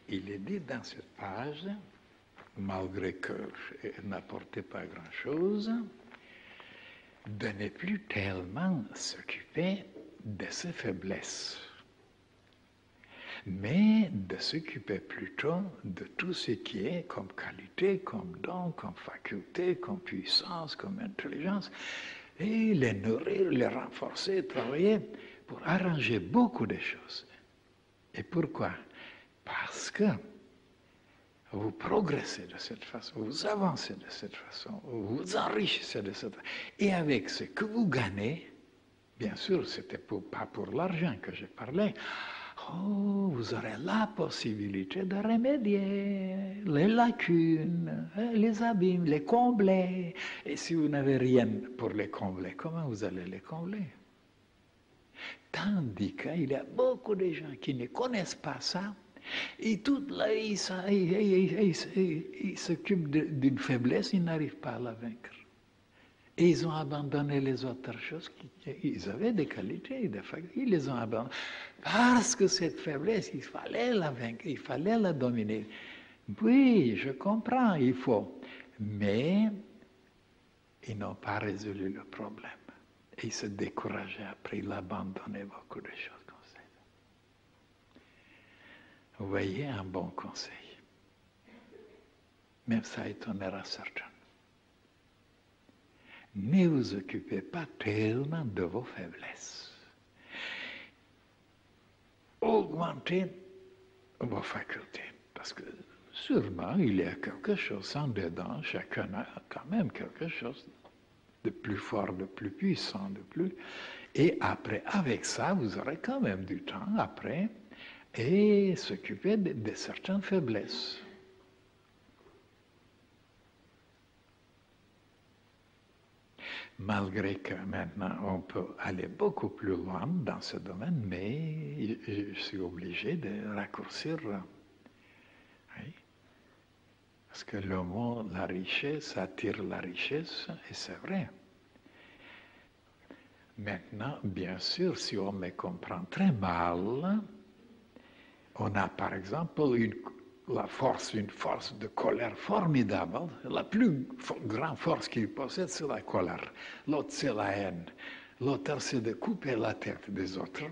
il est dit dans cette page, malgré qu'elle n'apportait pas grand-chose, de ne plus tellement s'occuper de ses faiblesses, mais de s'occuper plutôt de tout ce qui est comme qualité, comme don, comme faculté, comme puissance, comme intelligence, et les nourrir, les renforcer, travailler pour arranger beaucoup de choses. Et pourquoi? Parce que vous progressez de cette façon, vous avancez de cette façon, vous vous enrichissez de cette façon. Et avec ce que vous gagnez, bien sûr, ce n'était pas pour l'argent que je parlais, oh, vous aurez la possibilité de remédier les lacunes, les abîmes, les combler. Et si vous n'avez rien pour les combler, comment vous allez les combler? Tandis qu'il y a beaucoup de gens qui ne connaissent pas ça, et toute la vie, ils s'occupent d'une faiblesse, ils n'arrivent pas à la vaincre. Et ils ont abandonné les autres choses. Ils avaient des qualités, des facultés, ils les ont abandonnées. Parce que cette faiblesse, il fallait la vaincre, il fallait la dominer. Oui, je comprends, il faut. Mais ils n'ont pas résolu le problème. Et ils se décourageaient après, ils abandonnaient beaucoup de choses comme ça. Vous voyez un bon conseil. Même ça étonnera certains. Ne vous occupez pas tellement de vos faiblesses. Augmentez vos facultés. Parce que sûrement, il y a quelque chose en dedans. Chacun a quand même quelque chose de plus fort, de plus puissant, de plus... Et après, avec ça, vous aurez quand même du temps après et s'occuper de certaines faiblesses. Malgré que maintenant on peut aller beaucoup plus loin dans ce domaine, mais je suis obligé de raccourcir. Oui. Parce que le mot la richesse attire la richesse, et c'est vrai. Maintenant, bien sûr, si on me comprend très mal, on a par exemple une force de colère formidable. La plus grande force qu'il possède, c'est la colère. L'autre, c'est la haine. L'autre, c'est de couper la tête des autres.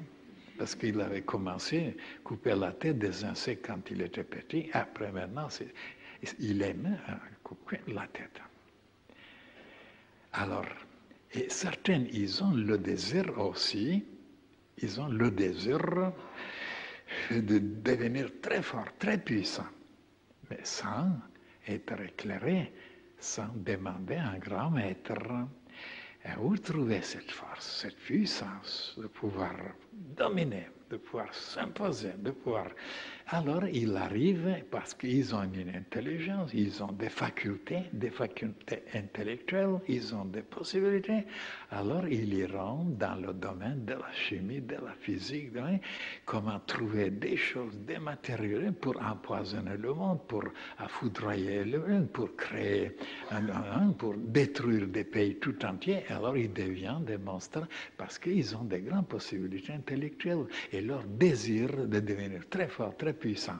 Parce qu'il avait commencé à couper la tête des insectes quand il était petit. Après, maintenant, il aime couper la tête. Alors, et certains, ils ont le désir aussi, ils ont le désir de devenir très fort, très puissant, mais sans être éclairé, sans demander à un grand maître. Et où trouver cette force, cette puissance de pouvoir dominer, de pouvoir s'imposer, de pouvoir... Alors, il arrive, parce qu'ils ont une intelligence, ils ont des facultés intellectuelles, ils ont des possibilités, alors ils iront dans le domaine de la chimie, de la physique, comment trouver des choses, des matériaux pour empoisonner le monde, pour foudroyer le monde, pour créer, pour détruire des pays tout entiers. Alors ils deviennent des monstres parce qu'ils ont des grandes possibilités intellectuelles et leur désir de devenir très fort, très puissant.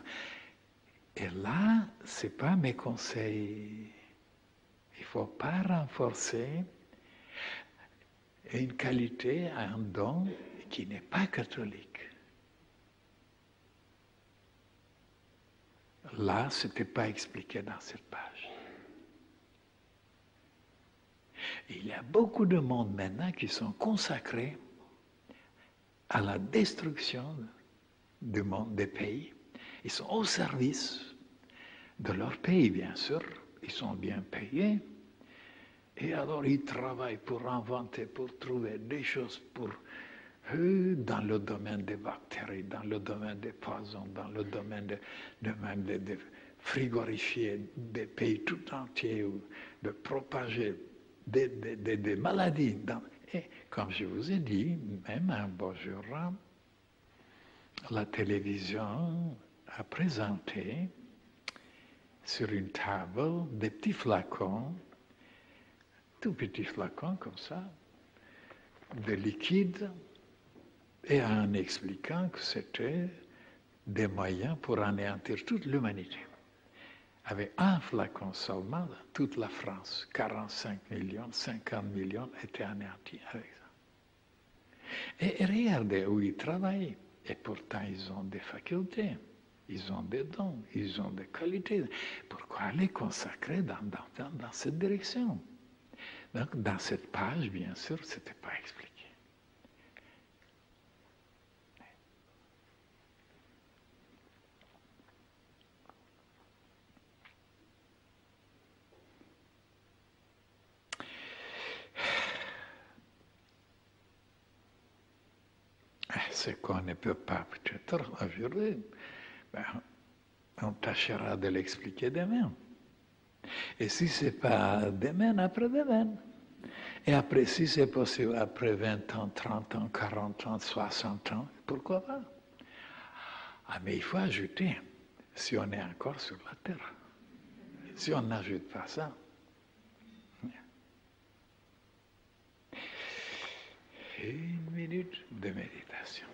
Et là, ce n'est pas mes conseils. Il ne faut pas renforcer une qualité, un don qui n'est pas catholique. Là, ce n'était pas expliqué dans cette page. Il y a beaucoup de monde maintenant qui sont consacrés à la destruction du monde, des pays. Ils sont au service de leur pays, bien sûr. Ils sont bien payés. Et alors, ils travaillent pour inventer, pour trouver des choses pour eux, dans le domaine des bactéries, dans le domaine des poisons, dans le domaine de frigorifier des pays tout entiers, ou de propager des maladies. Et comme je vous ai dit, même un beau jour, la télévision a présenté sur une table des petits flacons, tout petits flacons comme ça, de liquide, et en expliquant que c'était des moyens pour anéantir toute l'humanité. Avec un flacon seulement, toute la France, 45 millions, 50 millions étaient anéantis avec ça. Et regardez où ils travaillent. Et pourtant, ils ont des facultés, ils ont des dons, ils ont des qualités. Pourquoi les consacrer dans cette direction? Donc, dans cette page, bien sûr, ce n'était pas expliqué. Ce qu'on ne peut pas peut-être aujourd'hui, ben, on tâchera de l'expliquer demain. Et si ce n'est pas demain, après-demain. Et après, si c'est possible, après 20 ans, 30 ans, 40 ans, 60 ans, pourquoi pas? Ah, mais il faut ajouter, si on est encore sur la terre. Si on n'ajoute pas ça. Une minute de méditation.